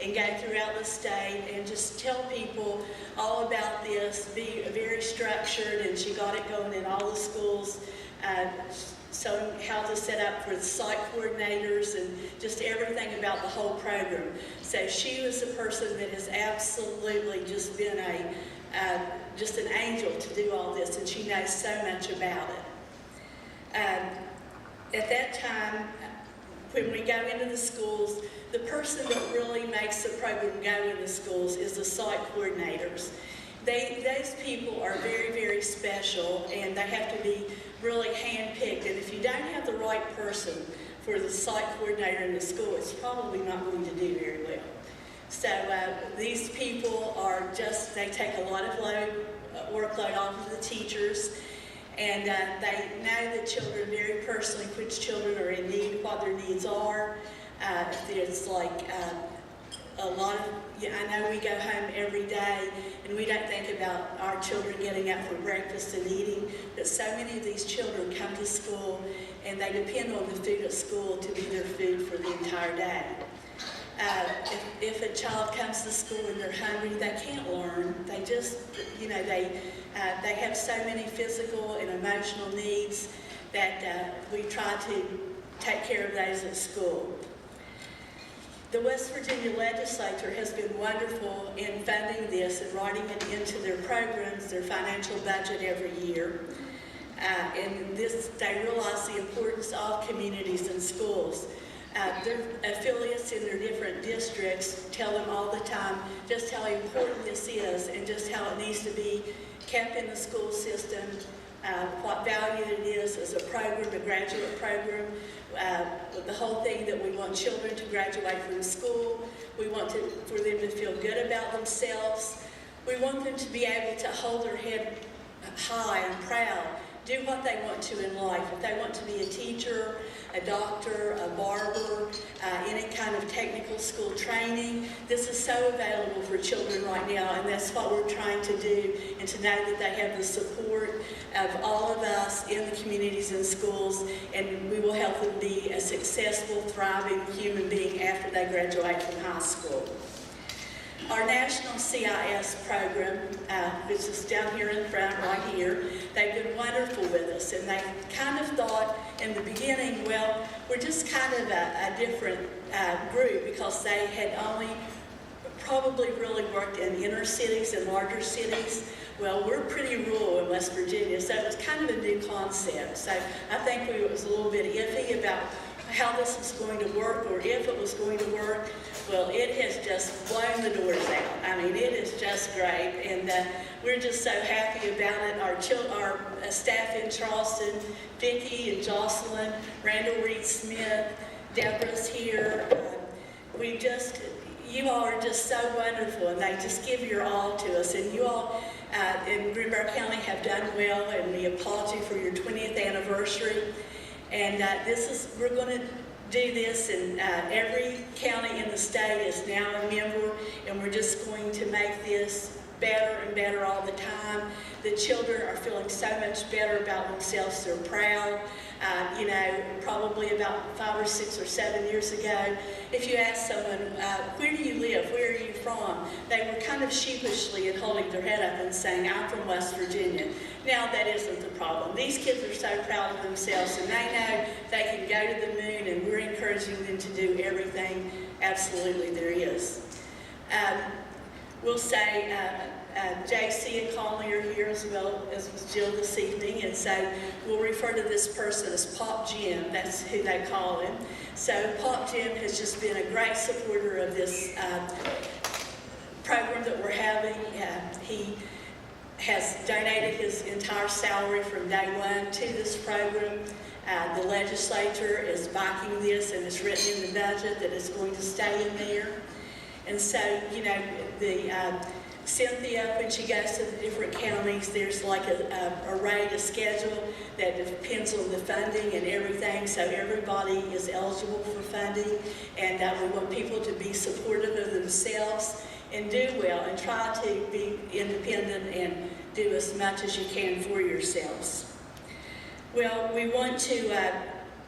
and go throughout the state and just tell people all about this, be very structured, and she got it going in all the schools. So how to set up for the site coordinators and just everything about the whole program. So she was a person that has absolutely just been just an angel to do all this, and she knows so much about it. At that time, when we go into the schools, the person that really makes the program go in the schools is the site coordinators. Those people are very, very special, and they have to be really hand-picked. And if you don't have the right person for the site coordinator in the school, it's probably not going to do very well. So these people are just, they take a lot of workload off of the teachers, and they know the children very personally, which children are in need, what their needs are. There's like a lot of, I know we go home every day and we don't think about our children getting up for breakfast and eating, but so many of these children come to school and they depend on the food at school to be their food for the entire day. If a child comes to school and they're hungry, they can't learn. They just, they have so many physical and emotional needs that we try to take care of those at school. The West Virginia legislature has been wonderful in funding this and writing it into their programs, their financial budget every year. And they realize the importance of communities and schools. Their affiliates in their different districts tell them all the time just how important this is and just how it needs to be kept in the school system, what value it is as a program, a graduate program, the whole thing that we want children to graduate from school. We want for them to feel good about themselves. We want them to be able to hold their head high and proud, do what they want to in life. If they want to be a teacher, a doctor, a barber, any kind of technical school training, this is so available for children right now, and that's what we're trying to do, and to know that they have the support of all of us in the communities and schools, and we will help them be a successful, thriving human being after they graduate from high school. Our national CIS program, which is down here in front right here, they've been wonderful with us, and they kind of thought in the beginning, well, we're just kind of a different group, because they had only probably really worked in inner cities and larger cities. Well, we're pretty rural in West Virginia, so it was kind of a new concept. So I think we was a little bit iffy about how this was going to work, or if it was going to work. Well, it has just blown the doors out. I mean, it is just great, and we're just so happy about it. Our staff in Charleston, Vicki and Jocelyn, Randall Reed-Smith, Deborah's here. You all are just so wonderful, and they just give your all to us. And you all in Greenbrier County have done well, and we applaud you for your 20th anniversary. And we're going to do this, and every county in the state is now a member, and we're just going to make this better and better all the time. The children are feeling so much better about themselves. They're proud. Probably about 5 or 6 or 7 years ago, if you ask someone, where do you live, where are you from, they were kind of sheepishly and holding their head up and saying, I'm from West Virginia. Now that isn't the problem. These kids are so proud of themselves, and they know they can go to the moon, and we're encouraging them to do everything absolutely there is. We'll say JC and Conley are here, as well as was Jill this evening, and so we'll refer to this person as Pop Jim. That's who they call him. So Pop Jim has just been a great supporter of this program that we're having. He has donated his entire salary from day one to this program. The legislature is backing this, and it's written in the budget that it's going to stay in there. And so, Cynthia, when she goes to the different counties, there's like a rate, a schedule that depends on the funding and everything, so everybody is eligible for funding, and we want people to be supportive of themselves and do well and try to be independent and do as much as you can for yourselves. Well, we want to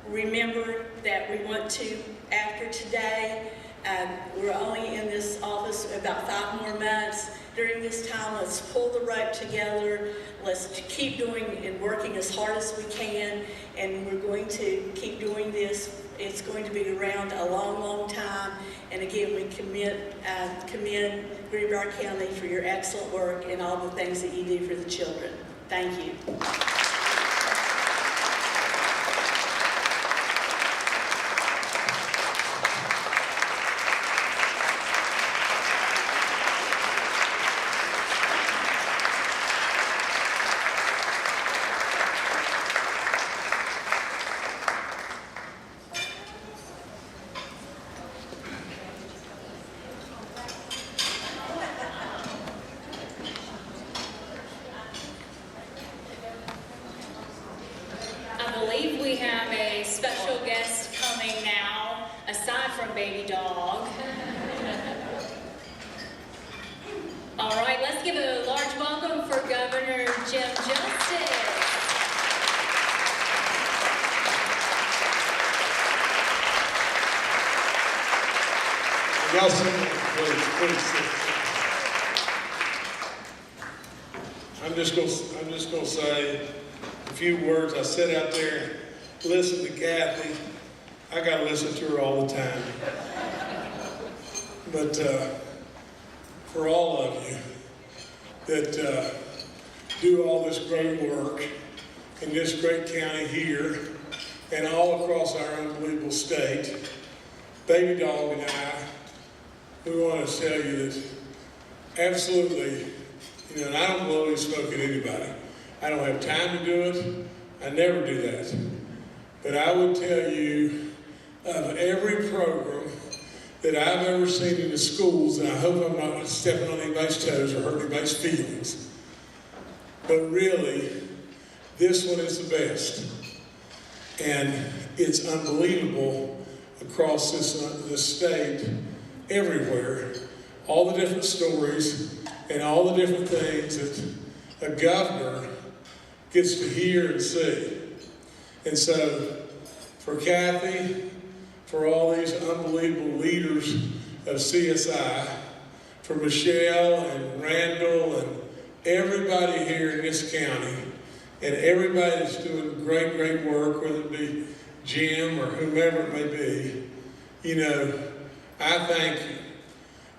remember that we want to, after today, We're only in this office about 5 more months. During this time, let's pull the rope together. Let's keep doing and working as hard as we can, and we're going to keep doing this. It's going to be around a long, long time. And again, we commend Greenbrier County for your excellent work and all the things that you do for the children. Thank you. We have a special guest coming now, aside from Baby Dog. All right, let's give a large welcome for Governor Jim Justice. Y'all sit down, please sit. I'm just gonna say a few words. I sit out there, listen to Cathy. I gotta listen to her all the time. But for all of you that do all this great work in this great county here and all across our unbelievable state, Baby Dog and I, we want to tell you that absolutely, and I don't blow any smoke at anybody. I don't have time to do it. I never do that. But I would tell you, of every program that I've ever seen in the schools, and I hope I'm not stepping on anybody's toes or hurting anybody's feelings, but really, this one is the best. And it's unbelievable across this state, everywhere, all the different stories and all the different things that a governor gets to hear and see. And so, for Cathy, for all these unbelievable leaders of CSI, for Michelle and Randall and everybody here in this county, and everybody that's doing great, great work, whether it be Jim or whomever it may be, I thank you,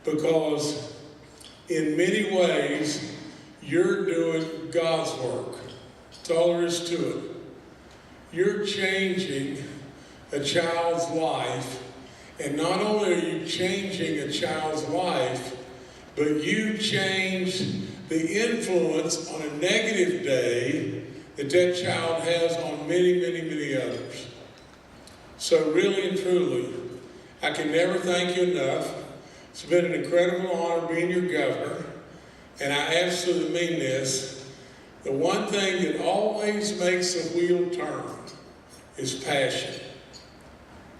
because in many ways, you're doing God's work. That's all there is to it. You're changing a child's life, and not only are you changing a child's life, but you change the influence on a negative day that child has on many, many, many others. So really and truly, I can never thank you enough. It's been an incredible honor being your governor, and I absolutely mean this. The one thing that always makes a wheel turn is passion.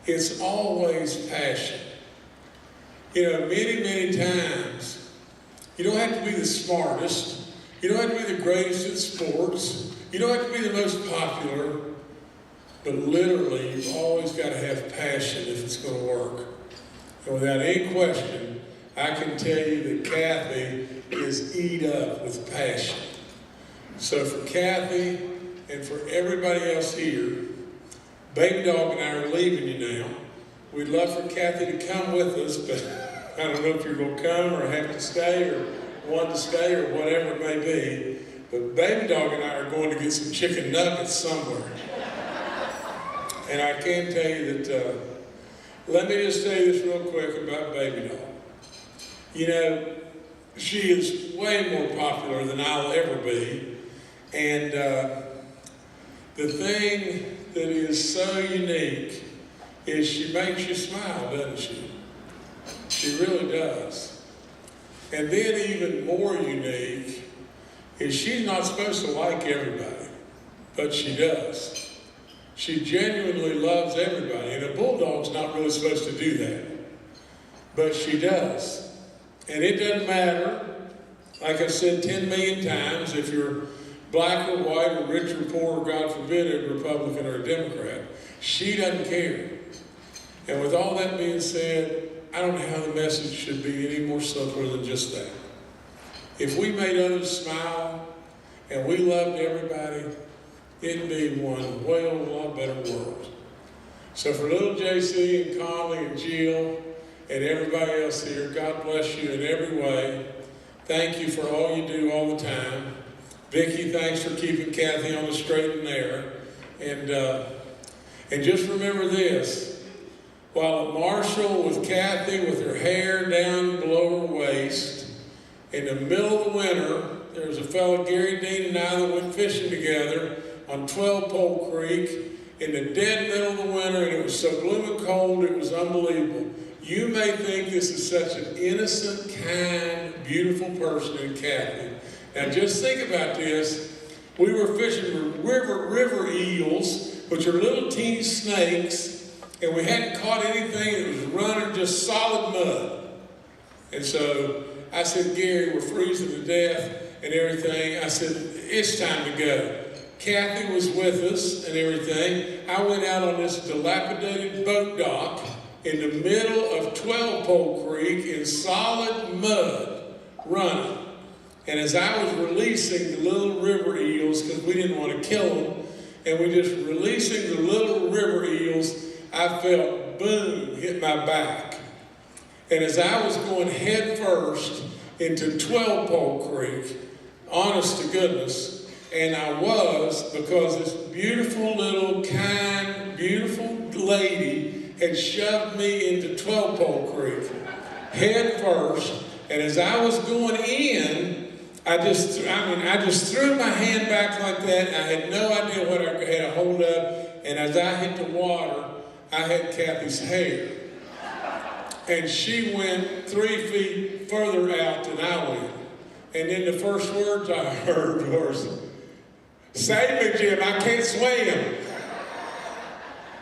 It's always passion. Many, many times, you don't have to be the smartest. You don't have to be the greatest at sports. You don't have to be the most popular. But literally, you've always got to have passion if it's going to work. And without any question, I can tell you that Cathy is eat up with passion. So for Cathy and for everybody else here, Baby Dog and I are leaving you now. We'd love for Cathy to come with us, but I don't know if you're going to come or have to stay or want to stay or whatever it may be. But Baby Dog and I are going to get some chicken nuggets somewhere. And I can tell you that, let me just say this real quick about Baby Dog. She is way more popular than I'll ever be. And the thing that is so unique is she makes you smile, doesn't she? She really does. And then even more unique is she's not supposed to like everybody, but she does. She genuinely loves everybody, and a bulldog's not really supposed to do that, but she does. And it doesn't matter, like I said 10 million times, if you're black or white or rich or poor, or God forbid, a Republican or a Democrat. She doesn't care. And with all that being said, I don't know how the message should be any more simpler than just that. If we made others smile and we loved everybody, it'd be one well, a lot better world. So for little JC and Conley and Jill and everybody else here, God bless you in every way. Thank you for all you do all the time. Vicki, thanks for keeping Kathy on the straight and narrow. And just remember this, while at Marshall with Kathy with her hair down below her waist, in the middle of the winter, there was a fellow, Gary Dean and I, that went fishing together on 12 Pole Creek in the dead middle of the winter, and it was so gloom and cold, it was unbelievable. You may think this is such an innocent, kind, beautiful person in Kathy. Now just think about this. We were fishing for river eels, which are little teeny snakes, and we hadn't caught anything. It was running just solid mud. And so I said, Gary, we're freezing to death and everything. I said, it's time to go. Kathy was with us and everything. I went out on this dilapidated boat dock in the middle of 12 Pole Creek in solid mud running. And as I was releasing the little river eels, because we didn't want to kill them, and we just releasing the little river eels, I felt boom hit my back. And as I was going head first into 12 Pole Creek, honest to goodness, and I was, because this beautiful little, kind, beautiful lady had shoved me into 12 Pole Creek, head first, and as I was going in, I just threw my hand back like that. I had no idea what I had a hold of, and as I hit the water, I had Kathy's hair. And she went 3 feet further out than I went. And then the first words I heard was, "Save me, Jim, I can't swim."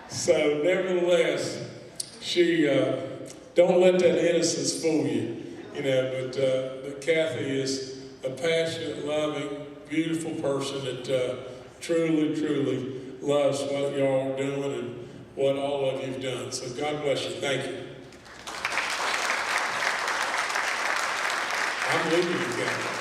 So nevertheless, she, don't let that innocence fool you, but Kathy is a passionate, loving, beautiful person that truly, truly loves what y'all are doing and what all of you've done. So God bless you. Thank you. I'm leaving you guys.